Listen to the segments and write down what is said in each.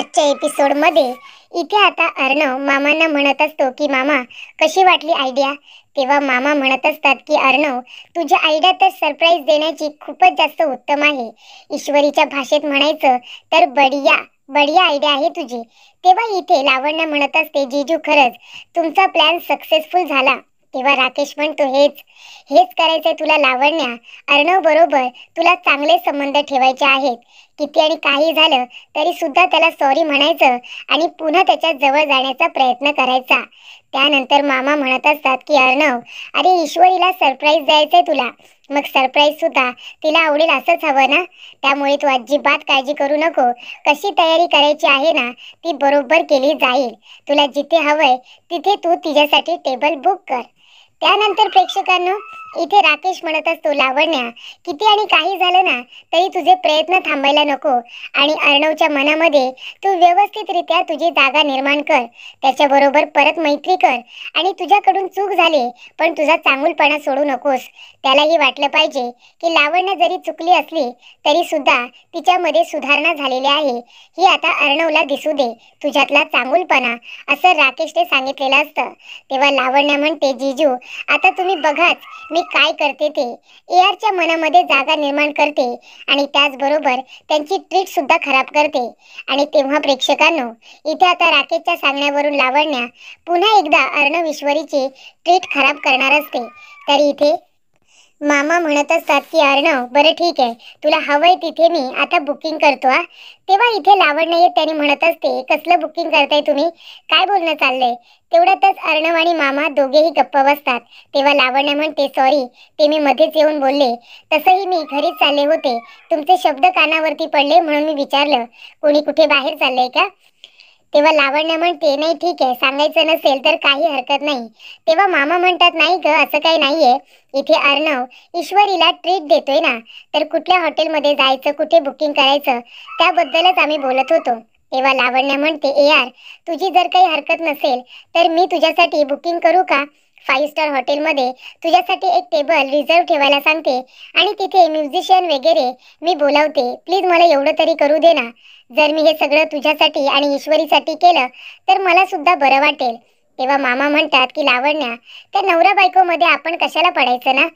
आजच्या एपिसोडमध्ये इथे आता अर्णव मामांना म्हणत असतो की मामा कशी वाटली आयडिया. तेव्हा मामा म्हणत असतात की अर्णव, तुझी आयडिया तर सरप्राईज देण्याची खूपच जास्त उत्तम आहे. ईश्वरीच्या भाषेत म्हणायचं तर बढिया बढिया आयडिया आहे तुझी. तेव्हा इथे लावण्य म्हणत असते, जीजू खरंच तुमचा प्लॅन सक्सेसफुल झाला. तेव्हा राकेश म्हणतो, हेच हेच करायचंय तुला लावण्या. अर्णव बरोबर तुला चांगले संबंध ठेवायचे आहेत. किती आणि काही झालं तरी सुद्धा त्याला सॉरी म्हणायचं आणि पुन्हा त्याच्या जवळ जाण्याचा प्रयत्न करायचा. त्यानंतर मामा म्हणत असतात की अर्णव, अरे ईश्वरीला सरप्राईज द्यायचंय तुला, मग सरप्राईज सुद्धा तिला आवडेल असंच हवं ना. त्यामुळे तू अजिबात काळजी करू नको. कशी तयारी करायची आहे ना ती बरोबर केली जाईल. तुला जिथे हवंय तिथे तू तिच्यासाठी टेबल बुक कर. त्यानंतर प्रेक्षकांनो, इथे राकेश म्हणत असतो, लावण्या किती आणि काही झालं ना तरी तुझे प्रयत्न थांबायला नको आणि अर्णवच्या मनामध्ये तू व्यवस्थितरित्या तुझी जागा निर्माण कर. त्याच्याबरोबर परत मैत्री कर आणि तुझ्याकडून चूक झाली पण तुझा चांगुलपणा सोडू नकोस. त्यालाही वाटलं पाहिजे की लावण्य जरी चुकली असली तरी सुद्धा तिच्यामध्ये सुधारणा झालेली आहे. ही आता अर्णवला दिसू दे तुझ्यातला चांगुलपणा, असं राकेशने सांगितलेलं असतं. तेव्हा लावण्य म्हणते, जीजू आता तुम्ही बघाच मी काय करते ते. ARच्या मनामध्ये जागा निर्माण करते आणि त्याचबरोबर त्यांची ट्रीट सुद्धा खराब करते. आणि तेव्हा प्रेक्षकांनो, इथे आता राकेशच्या सांगण्यावरून लावण्या पुन्हा एकदा अर्णव ईश्वरीची ट्रीट खराब करणार असते. तर इथे मामा म्हणत असतात की अर्णव, बरं ठीक आहे, तुला हवंय तिथे मी आता बुकिंग करतो हा. तेव्हा इथे लावण्य येत त्यांनी म्हणत असते, कसलं बुकिंग करताय तुम्ही, काय बोलणं चाललंय. तेवढ्यातच अर्णव आणि मामा दोघेही गप्प बसतात. तेव्हा लावण्य म्हणते, सॉरी ते मी मध्येच येऊन बोलले. तसंही मी घरीच चालले होते, तुमचे शब्द कानावरती पडले म्हणून मी विचारलं कोणी कुठे बाहेर चाललंय का. तेव्हा लावण्य म्हणते, नाही ठीक आहे, सांगायचं नसेल तर काही हरकत नाही. तेव्हा मामा म्हणतात, नाही ग असं काही नाहीये. इथे अर्णव ईश्वरीला ट्रीट देतोय ना, तर कुठल्या हॉटेलमध्ये जायचं, कुठे बुकिंग करायचं त्याबद्दलच आम्ही बोलत होतो. तेव्हा लावण्य म्हणते, यार तुझी जर काही हरकत नसेल तर मी तुझ्यासाठी बुकिंग करू का. 5 स्टार हॉटेलमध्ये तुझ्यासाठी एक टेबल रिझर्व ठेवायला सांगते आणि तिथे म्युझिशियन वगैरे मी बोलावते. प्लीज मला एवढं तरी करू दे ना. जर मी हे सगळं तुझ्यासाठी आणि ईश्वरीसाठी केलं तर मला सुद्धा बरं वाटेल. तेव्हा मामा म्हणतात की लावण्या, त्या नवरा बायको मध्ये आपण कशाला पडायचं ना.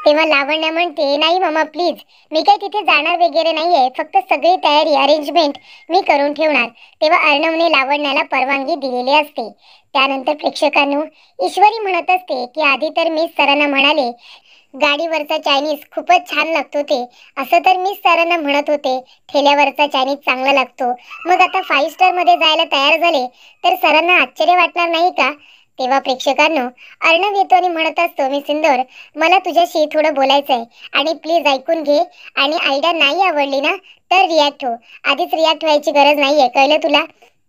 तेव्हा लावण्य म्हणते, नाही मामा प्लीज, मी काही तिथे जाणार वगैरे नाहीये, फक्त सगळी तयारी अरेंजमेंट मी करून ठेवणार. तेव्हा अर्णवने लावण्याला परवानगी दिलेली असते. त्यानंतर प्रेक्षकांनो, ईश्वरी म्हणत असते की आधी तर मी सरांना म्हणाले गाडीवरचा चायनीज खूपच छान लागतो ते, असं तर मी सरांना म्हणत होते ठेल्यावरचा चायनीज चांगला लागतो. मग आता 5 स्टार मध्ये जायला तयार झाले तर सरांना आश्चर्य वाटणार नाही का. तेव्हा प्रेक्षकांनो, अर्णव येतो आणि म्हणत असतो, मी सिंदूर, मला तुझ्याशी थोडं बोलायचंय आणि प्लीज ऐकून घे आणि आयडिया नाही आवडली ना तर रिॲक्ट हो. आधीच रिॲक्ट व्हायची गरज नाहीये, कळलं तुला.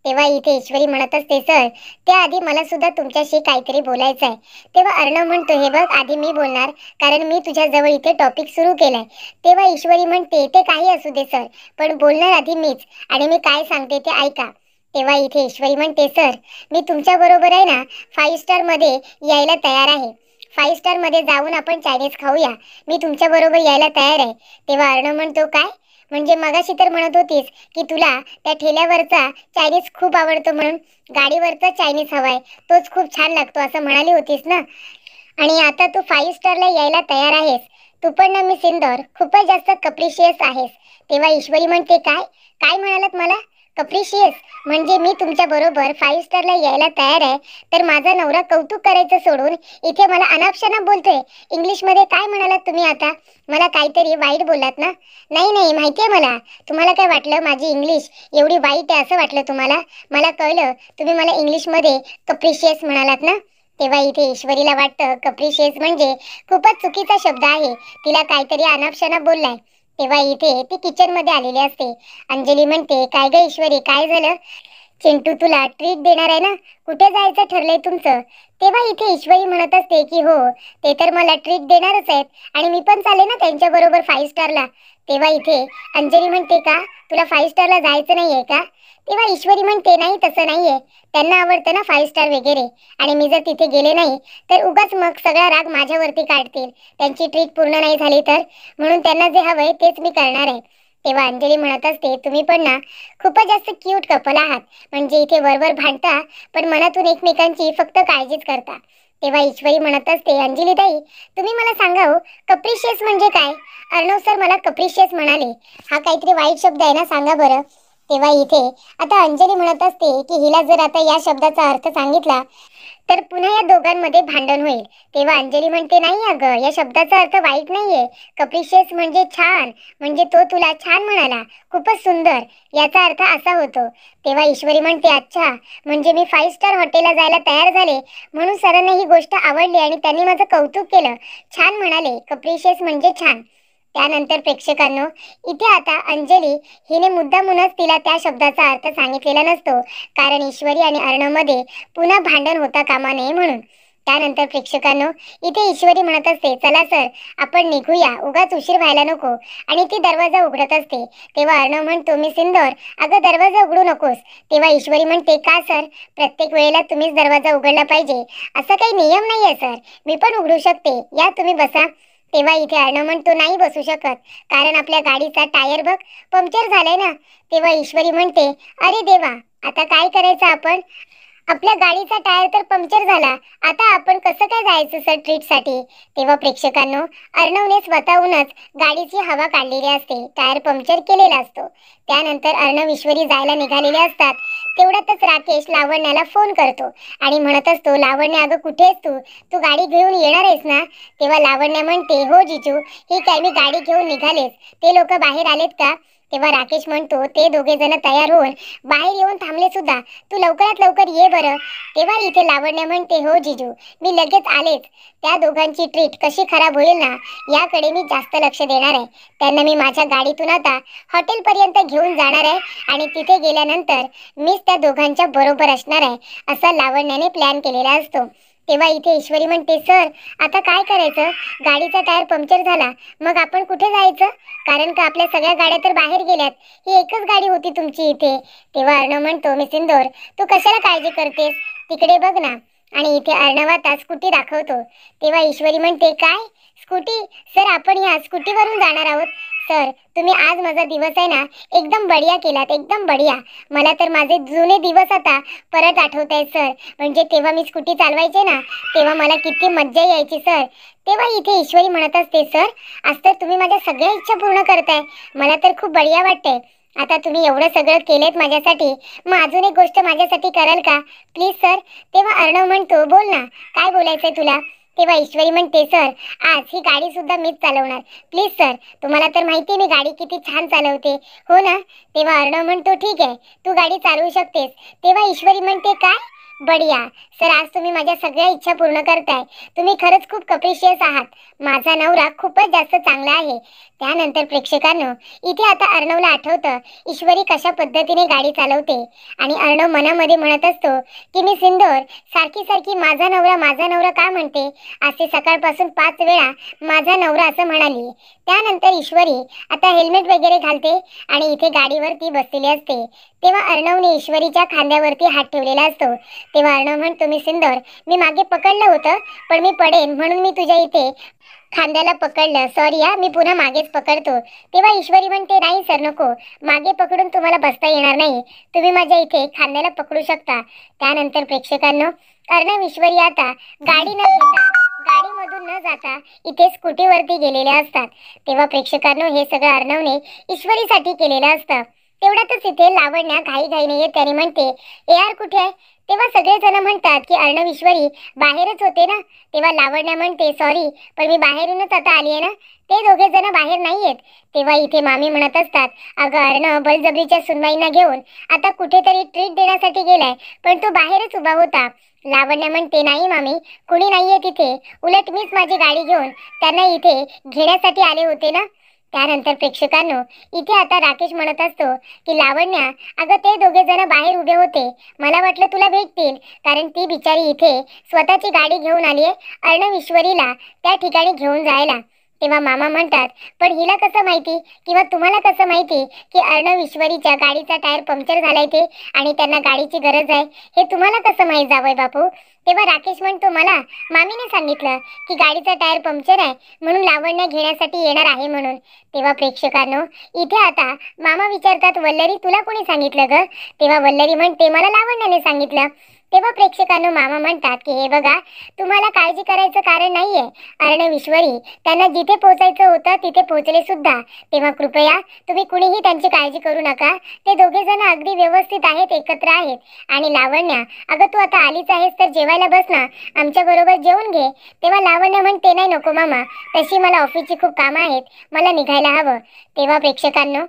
तेव्हा इथे ईश्वरी म्हणत असते, सर त्याआधी मला सुद्धा तुमच्याशी काहीतरी बोलायचं आहे. तेव्हा अर्णव म्हणतो, हे बघ आधी मी बोलणार कारण मी तुझ्याजवळ इथे टॉपिक सुरू केलाय. तेव्हा ईश्वरी म्हणते, ते काही असू दे सर, पण बोलणार आधी मीच आणि मी काय सांगते ते ऐका. तेव्हा इथे ईश्वरी म्हणते, सर मी तुमच्या बरोबर आहे ना 5 स्टार मध्ये यायला तयार आहे. 5 स्टार मध्ये जाऊन आपण चायनीज खाऊया, मी तुमच्या बरोबर यायला तयार आहे. तेव्हा अर्णव म्हणतो, काय म्हणजे मगाशी तर म्हणत होतीस की तुला त्या ठेल्यावरचा चायनीज खूप आवडतो म्हणून गाडीवरचा चायनीज हवाय, तोच खूप छान लागतो असं म्हणाली होतीस ना, आणि आता तू 5 स्टारला यायला तयार आहेस. तू पण ना मी सिंदूर खूपच जास्त कप्रिशियस आहेस. तेव्हा ईश्वरी म्हणते, काय काय म्हणालात मला, कप्रिशियस म्हणजे मी तुमच्या बरोबर 5 स्टारला यायला तयार आहे तर माझा नवरा कौतुक करायचं सोडून इथे मला अनापशना बोलतोय. इंग्लिशमध्ये काय म्हणालात तुम्ही आता, मला काहीतरी वाईट बोललात ना. नाही नाही माहितीये मला, तुम्हाला काय वाटलं माझी इंग्लिश एवढी वाईट आहे असं वाटलं तुम्हाला. मला कळलं तुम्ही मला इंग्लिशमध्ये कप्रिशियस म्हणालात ना. तेव्हा इथे ईश्वरीला वाटतं कप्रिशियस म्हणजे खूपच चुकीचा शब्द आहे, तिला काहीतरी अनापशना बोललाय. तेव्हा इथे ती किचन मध्ये आलेली असते. अंजली म्हणते, काय ग ईश्वरी काय झालं, चिंटू तुला ट्रीट देणार आहे ना, कुठे जायचं ठरलंय तुमचं. तेव्हा इथे ईश्वरी म्हणत असते की हो, ते तर मला ट्रीट देणारच आहेत आणि मी पण चालले ना त्यांच्या बरोबर 5 स्टारला. तेव्हा इथे अंजली म्हणते, का तुला 5 स्टारला जायचं नाहीये का. तेव्हा ईश्वरी म्हणते, नाही तसं नाहीये, त्यांना आवडतं ना 5 स्टार वगैरे आणि मी जर तिथे गेले नाही तर उगाच मग सगळा राग माझ्यावरती काढतील, त्यांची ट्रीट पूर्ण नाही झाली तर, म्हणून त्यांना जे हवंय तेच मी करणार आहे. तेव्हा अंजली म्हणत असते, तुम्ही पण ना खूपच जास्त क्यूट कपल आहात. म्हणजे इथे वरवर भांडता पण मनातून एकमेकांची फक्त काळजीच करता. तेव्हा ईश्वरी म्हणत असते, अंजली ताई तुम्ही मला सांगा हो, कप्रिशियस म्हणजे काय? अर्णव सर मला कप्रिशियस म्हणाले, हा काहीतरी वाईट शब्द आहे ना, सांगा बरं. तेव्हा इथे आता अंजली म्हणत असते की हिला जर आता या शब्दाचा अर्थ सांगितला तर पुन्हा या दोघांमध्ये भांडण होईल. तेव्हा अंजली म्हणते, नाही अगं, या शब्दाचा अर्थ वाईट नाहीये. कप्रिशियस म्हणजे छान, म्हणजे तो तुला छान म्हणाला, खूपच सुंदर, याचा अर्थ असा होतो. तेव्हा ईश्वरी म्हणते, अच्छा, म्हणजे मी 5 स्टार हॉटेलला जायला तयार झाले म्हणून सरांना ही गोष्ट आवडली आणि त्यांनी माझं कौतुक केलं, छान म्हणाले, कप्रिशियस म्हणजे छान. त्यानंतर प्रेक्षकांनो, इथे आता अंजली हिने मुद्दामूनच तिला त्या शब्दाचा अर्थ सांगितलेला नसतो, कारण ईश्वरी आणि अर्णवमध्ये पुन्हा भांडण होता कामा नये म्हणून. त्यानंतर प्रेक्षकांनो, इथे ईश्वरी म्हणत असते, चला सर आपण निघूया, उगाच उशीर व्हायला नको. आणि ती दरवाजा उघडत असते. तेव्हा अर्णव म्हणतो, मी सिंदूर, अगं दरवाजा उघडू नकोस. तेव्हा ईश्वरी म्हणते, का सर, प्रत्येक वेळेला तुम्हीच दरवाजा उघडला पाहिजे असा काही नियम नाहीये सर, मी पण उघडू शकते, या तुम्ही बसा. तेव्हा इथे अर्णव म्हणतो, नाही बसू शकत, कारण आपल्या गाडीचा टायर बघ पंक्चर झालाय ना. तेव्हा ईश्वरी म्हणते, अरे देवा, आता काय करायचं आपण? आपल्या गाडीचा टायर तर पंक्चर झाला, आता आपण कसं काय जायचं सर ट्रीटसाठी? तेव्हा प्रेक्षकांनो, अर्णवने स्वतःहूनच गाडीची हवा काढलेली असते, टायर पंक्चर केलेला असतो. त्यानंतर अर्णव ईश्वरी जायला निघालेले असतात. तेवढ्यातच राकेश लावण्याला फोन करतो आणि म्हणत असतो, लावण्य अगं कुठे आहेस तू? तू गाडी घेऊन येणार आहेस ना? तेव्हा लावण्य म्हणते, हो जिजू, ही काय मी गाडी घेऊन निघालेच, ते लोक बाहेर आलेत का? तेव्हा राकेश म्हणतो, ते दोघे जण तयार होऊन बाहेर येऊन थांबले सुद्धा, तू लवकरात लवकर ये बरं. तेव्हा इथे लावण्य म्हणते, हो जिजू, मी लगेच आलेच. त्या दोघांची ट्रीट कशी खराब होईल ना, याकडे मी जास्त लक्ष देणार आहे. त्यांना मी माझ्या गाडीतून आता हॉटेलपर्यंत घेऊन जाणार आहे आणि तिथे गेल्यानंतर मीच त्या दोघांच्या बरोबर असणार आहे, असा लावण्याने प्लॅन केलेला असतो. तेव्हा इथे ईश्वरी म्हणते, सर आता काय करायचं? गाडीचा टायर पंक्चर झाला, मग आपण कुठे जायचं? कारण का आपल्या सगळ्या गाड्या तर बाहेर गेल्यात, ही एकच गाडी होती तुमची इथे. तेव्हा अर्णव म्हणतो, मी सिंदूर, तू कशाला काळजी करतेस, तिकडे बघ ना. आणि इथे अर्णव आता स्कूटी दाखवतो. तेव्हा ईश्वरी म्हणते, काय स्कूटी? सर आपण या स्कूटीवरून जाणार आहोत. सर तुम्ही आज माझा दिवस आहे ना एकदम बढिया केलात, एकदम बढिया. मला तर माझे जुने दिवस आता परत आठवत आहेत सर. म्हणजे तेव्हा मी स्कूटी चालवायचे ना, तेव्हा मला किती मज्जा यायची सर. तेव्हा इथे ईश्वरी म्हणत असते, सर आज तर तुम्ही माझ्या सगळ्या इच्छा पूर्ण करताय, मला तर खूप बढिया वाटतंय. आता तुम्ही एवढं सगळं केलेत माझ्यासाठी, मग अजून एक गोष्ट माझ्यासाठी कराल का प्लीज सर? तेव्हा अर्णव म्हणतो, बोल ना, काय बोलायचंय तुला? तेव्हा ईश्वरी म्हणते, सर आज ही गाडी सुद्धा मीच चालवणार, प्लीज सर. तुम्हाला तर माहिती आहे मी गाडी किती छान चालवते, हो ना? तेव्हा अर्णव म्हणतो, ठीक आहे, तू गाडी चालवू शकतेस. तेव्हा ईश्वरी म्हणते, काय बढिया सर, आज तुम्ही माझ्या सगळ्या इच्छा पूर्ण करताय, तुम्ही खरंच खूप कप्रिशियस आहात, माझा नवरा खूपच जास्त चांगला आहे. त्यानंतर प्रेक्षकांनो, इथे आता अर्णवला आठवतं ईश्वरी कशा पद्धतीने गाडी चालवते आणि अर्णव मनामध्ये म्हणत असतो की मी सिंदूर सारखी सारखी माझा नवरा का म्हणते, असे सकाळपासून 5 वेळा माझा नवरा असं म्हणाली. त्यानंतर ईश्वरी आता हेल्मेट वगैरे घालते आणि इथे गाडीवरती बसलेली असते. तेव्हा अर्णवने ईश्वरीच्या खांद्यावरती हात ठेवलेला असतो. तेव्हा अर्णव म्हणतो, मी सिंदूर, मी मागे पकडलं होतं पण मी पडेन म्हणून मी तुझ्या इथे खांद्याला पकडलं, सॉरी हा, मी पुन्हा मागेच पकडतो. तेव्हा ईश्वरी म्हणते, नाही सर नको, मागे पकडून तुम्हाला बसता येणार नाही, तुम्ही माझ्या इथे खांद्याला पकडू शकता. त्यानंतर प्रेक्षकांनो, अर्णव ईश्वरी आता गाडी न घेता, गाडीमधून न जाता इथे स्कूटीवरती गेलेले असतात. तेव्हा प्रेक्षकांनो, हे सगळं अर्णवने ईश्वरीसाठी केलेलं असतं. तेवढ्यातच इथे लावण्या घाईघाईने येते आणि म्हणते, यार कुठे आहे? तेव्हा सगळेजण म्हणतात की अर्णव ईश्वरी बाहेरच होते ना. तेव्हा लावण्या म्हणते, सॉरी पण मी बाहेरूनच आता आली आहे ना, ते दोघे जण बाहेर नाही आहेत. तेव्हा इथे मामी म्हणत असतात, अगं अर्णव बळजबरीच्या सुनबाईंना घेऊन आता कुठेतरी ट्रीट देण्यासाठी गेलाय, पण तो बाहेरच उभा होता. लावण्य म्हणते, नाही मामी, कुणी नाहीये तिथे, उलट मीच माझी गाडी घेऊन त्यांना इथे घेण्यासाठी आले होते ना. त्यानंतर प्रेक्षकांनो, इथे आता राकेश म्हणत असतो की लावण्या, अगं ते दोघे जण बाहेर उभे होते, मला वाटलं तुला भेटतील, कारण ती बिचारी इथे स्वतःची गाडी घेऊन आली आहे अर्णव ईश्वरीला त्या ठिकाणी घेऊन जायला. तेव्हा मामा म्हणतात, पण हिला कसं माहिती किंवा तुम्हाला कसं माहिती की अर्णव ईश्वरीच्या गाडीचा टायर पंक्चर झालाय ते आणि त्यांना गाडीची गरज आहे, हे तुम्हाला कसं माहीत जावई बापू? तेव्हा राकेश म्हणतो, मला मामीने सांगितलं की गाडीचा टायर पंक्चर आहे म्हणून लावण्य घेण्यासाठी येणार आहे म्हणून. तेव्हा प्रेक्षकांनो, इथे आता मामा विचारतात, वल्लरी तुला कोणी सांगितलं ग? तेव्हा वल्लरी म्हणते, मला लावण्याने सांगितलं. तेव्हा प्रेक्षकांनो, मामा म्हणतात की हे बघा, तुम्हाला काळजी करायचं कारण नाहीये. अर्णव ईश्वरी त्यांना जिथे पोहोचायचं होतं तिथे पोहोचले सुद्धा. तेव्हा कृपया तुम्ही कुणीही त्यांची काळजी करू नका. ते दोघे जण अगदी व्यवस्थित आहेत, एकत्र आहेत. आणि लावण्या, अगं तू आता आलीच आहेस तर जेवायला बस ना, आमच्या बरोबर जेवून घे. तेव्हा लावण्य म्हणते, नाही नको मामा, तशी मला ऑफिसची खूप कामं आहेत, मला निघायला हवं. तेव्हा प्रेक्षकांनो,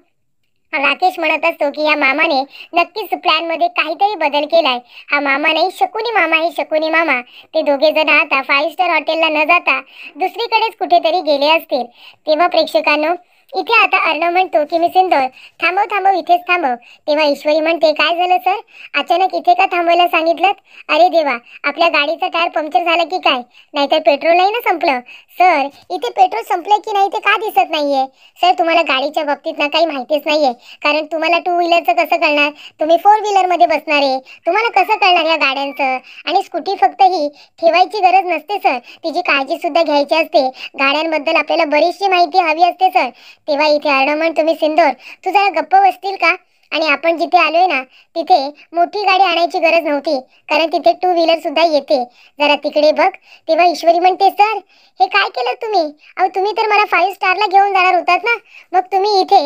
राकेश म्हणत असतो की या मामाने नक्कीच प्लॅन मध्ये काहीतरी बदल केलाय. हा मामा नाही, शकुनी मामा आहे, शकुनी मामा. ते दोघे जण आता 5 स्टार हॉटेलला न जाता दुसरीकडेच कुठेतरी गेले असतील. तेव्हा प्रेक्षकांनो, इथे आता अर्णव म्हणतो की मी सिंदूर थांबव थांबव, इथेच थांबव. तेव्हा ईश्वरी म्हणते, काय झालं सर, अचानक इथे का थांबवायला सांगितलं? अरे देवा, आपल्या गाडीचा टायर पंक्चर झाला की काय? नाहीतर पेट्रोल नाही ना संपलं? सर, इथे पेट्रोल संपले की नाही ते का दिसत नाहीये? सर, तुम्हाला गाडीच्या बाबतीत ना काही माहितीच नाहीये, कारण तुम्हाला 2 व्हीलरचं कसं कळणार? तुम्ही 4 व्हीलर मध्ये बसणार आहे, तुम्हाला कसं कळणार या गाड्यांचं? आणि स्कूटी फक्त ही ठेवायची गरज नसते सर, तिची काळजी सुद्धा घ्यायची असते. गाड्यांबद्दल आपल्याला बरीचशी माहिती हवी असते सर. तेव्हा इथे अर्णव म्हणतो, मी सिंदूर तू जरा गप्प बसतील का? आणि आपण जिथे आलोय ना तिथे मोठी गाडी आणायची गरज नव्हती, कारण तिथे 2 व्हीलर सुद्धा येते, जरा तिकडे बघ. तेव्हा ईश्वरी म्हणते, सर हे काय केलं तुम्ही? अहो तुम्ही तर मला 5 स्टारला घेऊन जाणार होतात ना, मग तुम्ही इथे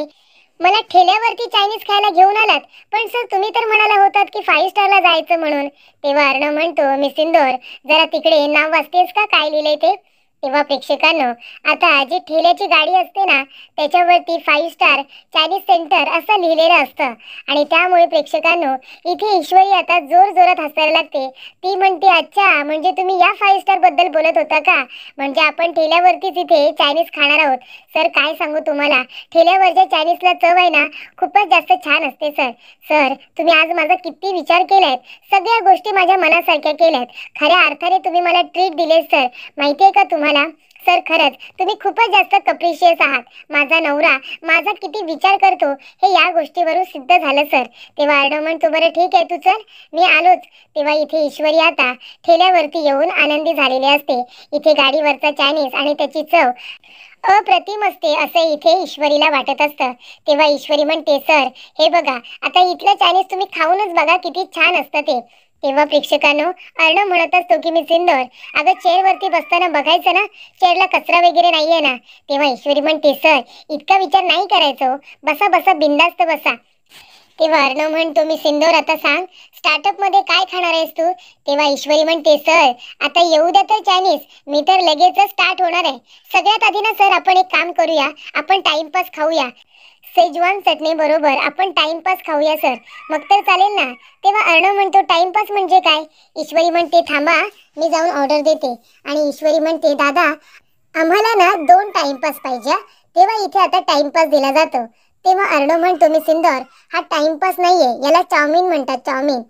मला ठेल्यावरती चायनीज खायला घेऊन आलात. पण सर तुम्ही तर म्हणाला होतात की 5 स्टारला जायचं म्हणून. तेव्हा अर्णव म्हणतो, मी सिंदूर जरा तिकडे नाव वाचतेस का काय लिहिलंय ते? तेव्हा प्रेक्षकांनो, आता जी ठेल्याची गाडी असते ना त्याच्यावरती 5 स्टार चायनीज सेंटर असं लिहिलेलं असतं. आणि त्यामुळे प्रेक्षकांनो, इथे ईश्वरी आता जोर जोरात हसायला लागते. ती म्हणते, अच्छा म्हणजे तुम्ही या 5 स्टार बद्दल बोलत होता का? म्हणजे आपण ठेल्यावरतीच इथे चायनीज खाणार आहोत. सर काय सांगू तुम्हाला, ठेल्यावरच्या चायनीजला चव आहे ना खूपच जास्त छान असते सर. सर तुम्ही आज माझा किती विचार केलाय, सगळ्या गोष्टी माझ्या मनासारख्या केल्यात. खऱ्या अर्थाने तुम्ही मला ट्रीट दिले सर, माहितीये का तुम्हाला? सर खरंच तुम्ही खूपच जास्त कप्रिशियस आहात. माझा नवरा माझा किती विचार करतो हे या गोष्टीवरून सिद्ध झालं सर. तेव्हा अर्णव म्हणतो, बरं ठीक आहे तू चल, मी आलोच. तेव्हा इथे ईश्वरी आता ठेल्यावरती येऊन आनंदी झालेली असते. इथे गाडीवरचा चायनीज आणि त्याची चव अप्रतिम असते असं इथे ईश्वरीला वाटत असतं. तेव्हा ईश्वरी म्हणते, सर हे बघा, आता इथलं चायनीज तुम्ही खाऊनच बघा किती छान असतं ते. तेव्हा प्रेक्षकांनो, अर्णव म्हणत असतो की मी सिंदूर, अगं चेअरवरती बसताना बघायचं ना, चेअरला कचरा वगैरे नाहीये ना? तेव्हा ईश्वरी म्हणते, सर इतका विचार नाही करायचो, बसा बसा, बिंदास्त बसा. तेव्हा अर्णव म्हणतो, मी सिंदूर आता सांग, स्टार्टअप मध्ये काय खाणार आहेस तू? तेव्हा ईश्वरी म्हणते, सर आता येऊ द्या तर चायनीज, मी तर लगेच स्टार्ट होणार आहे. सगळ्यात आधी ना सर आपण एक काम करूया, आपण टाइमपास खाऊया. सेजवान चटणी बरोबर आपण टाइमपास खाऊया सर, मग तर चालेल ना? तेव्हा अर्णव म्हणतो, टाइमपास म्हणजे काय? ईश्वरी म्हणते, थांबा मी जाऊन ऑर्डर देते. आणि ईश्वरी म्हणते, दादा आम्हाला ना 2 टाइमपास पाहिजे. तेव्हा इथे आता टाइमपास दिला जातो. तेव्हा अर्णव म्हणतो, मी सिंदूर हा टाइमपास नाहीये, याला चाउमिन म्हणतात, चाउमिन.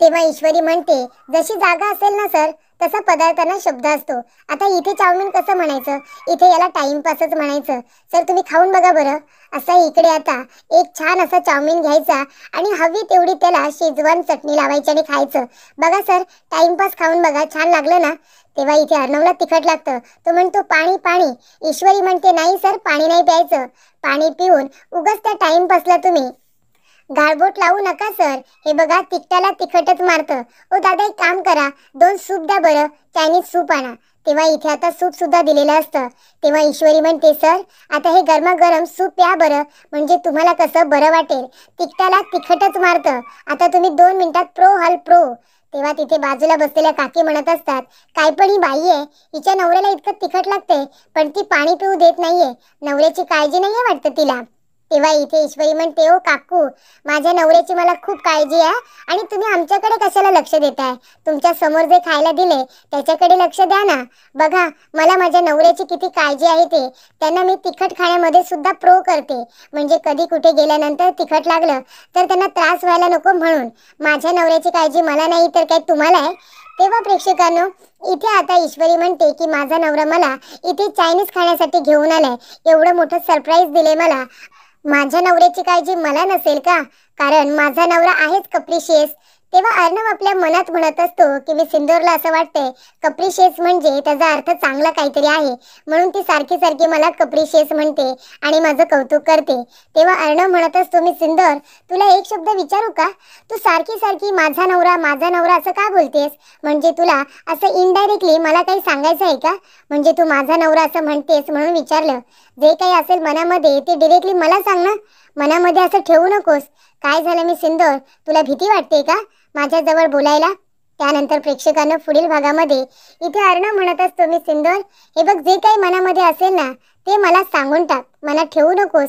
तेव्हा ईश्वरी म्हणते, जशी जागा असेल ना सर तसा पदार्थांना शब्द असतो. आता इथे चाउमिन कसं म्हणायचं, इथे याला टाइमपासच म्हणायचं. सर तुम्ही खाऊन बघा बरं. असा इकडे आता एक छान असा चाउमिन घ्यायचा आणि हवी तेवढी त्याला शेजवान चटणी लावायची आणि खायचं. बघा सर, टाइमपास खाऊन बघा, छान लागलं ना? तेव्हा इथे अर्णवला तिखट लागतं. तो म्हणतो, पाणी पाणी. ईश्वरी म्हणते, नाही सर पाणी नाही प्यायचं, पाणी पिऊन उगाच त्या टाइमपासला तुम्ही गाळबोट लावू नका सर. हे बघा, तिखटाला तिखटच मारतं. ओ दादा एक काम करा, 2 सूप द्या बरं, चायनीज सूप आणा. तेव्हा इथे आता सूप सुद्धा दिलेलं असतं. तेव्हा ईश्वरी म्हणते, सर आता हे गरमागरम सूप प्या बरं, म्हणजे तुम्हाला कसं बरं वाटेल. तिखटाला तिखटच मारतं. आता तुम्ही 2 मिनिटात प्रो व्हाल प्रो. तेव्हा तिथे बाजूला बसलेल्या काकी म्हणत असतात, काय पण ही बाई आहे, हिच्या नवऱ्याला इतकं तिखट लागते पण ती पाणी पिऊ देत नाहीये, नवऱ्याची काळजी नाहीये वाटतं तिला. तेव्हा इथे ईश्वरी म्हणते, ओ काकू, माझ्या नवऱ्याची मला खूप काळजी आहे आणि तुम्ही आमच्याकडे कशाला लक्ष देताय? तुमच्या समोर जे खायला दिले त्याच्याकडे लक्ष द्या ना. बघा, मला माझ्या नवऱ्याची किती काळजी आहे ते. त्यांना मी तिखट खाण्यामध्ये सुद्धा प्रो करते, म्हणजे कधी कुठे गेल्यानंतर तिखट लागलं तर त्यांना त्रास व्हायला नको म्हणून. माझ्या नवऱ्याची काळजी मला नाही तर काय तुम्हाला आहे? तेव्हा प्रेक्षकांनो, इथे आता ईश्वरी म्हणते की माझा नवरा मला इथे चायनीज खाण्यासाठी घेऊन आलाय, एवढं मोठं सरप्राईज दिले मला. माझ्या नवऱ्याची काळजी मला नसेल का? कारण माझा नवरा आहेच कप्रिशियस. तेव्हा अर्णव आपल्या मनात म्हणत असतो की मी सिंदूरला असं वाटतंय कप्रिशियस म्हणजे त्याचा अर्थ चांगला काहीतरी आहे, म्हणून ती सारखी सारखी मला कप्रिशियस म्हणते आणि माझं कौतुक करते. तेव्हा अर्णव म्हणत असतो, मी सिंदूर, तुला एक शब्द विचारू का? तू सारखी सारखी माझा नवरा असं का बोलतेस? म्हणजे तुला असं इनडायरेक्टली मला काही सांगायचं आहे का? म्हणजे तू माझा नवरा असं म्हणतेस म्हणून विचारलं. जे काही असेल मनामध्ये ते डिरेक्टली मला सांग ना, मनामध्ये असं ठेवू नकोस. काय झालं मी सिंदूर, तुला भीती वाटते का माझ्याजवळ बोलायला? त्यानंतर प्रेक्षकांना पुढील भागामध्ये इथे अर्णव म्हणत असतो, मी सिंदूर, हे बघ, जे काही मनामध्ये असेल ना ते मला सांगून टाक, मनात ठेवू नकोस.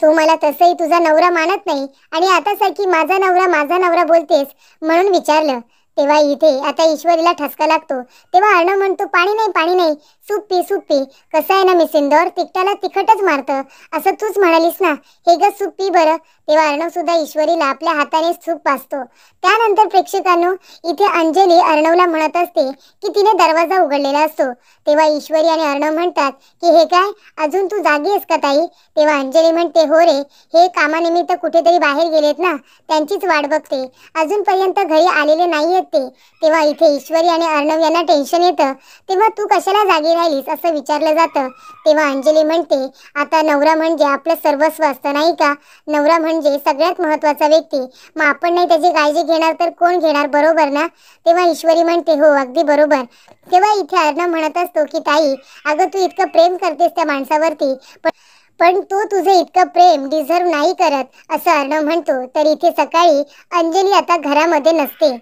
तू मला तसंही तुझा नवरा मानत नाही आणि आता सारखी माझा नवरा बोलतेस म्हणून विचारलं. तेव्हा इथे आता ईश्वरीला ठसका लागतो. तेव्हा अर्णव म्हणतो, पाणी नाही, सूप पी. कसं आहे ना मी सिंदूर, तिखटाला तिखटच मारतं असं तूच म्हणालीस ना, हे ग सूप पी बरं. तेव्हा अर्णव सुद्धा ईश्वरीला आपल्या हाताने सूप पाजतो. त्यानंतर प्रेक्षकांनो, इथे अंजली अर्णवला म्हणत असते की तिने दरवाजा उघडलेला असतो. तेव्हा ईश्वरी आणि अर्णव म्हणतात की हे काय, अजून तू जागी आहेस का ताई? तेव्हा अंजली म्हणते, हो रे, हे कामानिमित्त कुठेतरी बाहेर गेलेत ना, त्यांचीच वाट बघते, अजूनपर्यंत घरी आलेले नाहीयेत ते. तेव्हा इथे ईश्वरी आणि अर्णव यांना टेन्शन येतं. तेव्हा तू कशाला जागी राहिलीस असं विचारलं जातं. तेव्हा अंजली म्हणते, आता नवरा म्हणजे आपलं सर्वस्व असतं नाही का? नवरा म्हणजे सगळ्यात महत्त्वाचा व्यक्ती, मग आपण नाही त्याची काळजी घेणार तर कोण घेणार, बरोबर ना? तेव्हा ईश्वरी म्हणते, हो अगदी बरोबर. तेव्हा इथे अर्णव म्हणत असतो की ताई, अगं तू इतकं प्रेम करतेस त्या माणसावरती, पण तो तुझे इतकं प्रेम डिझर्व नाही करत असं अर्णव म्हणतो. तर इथे सकाळी अंजली आता घरामध्ये नसते.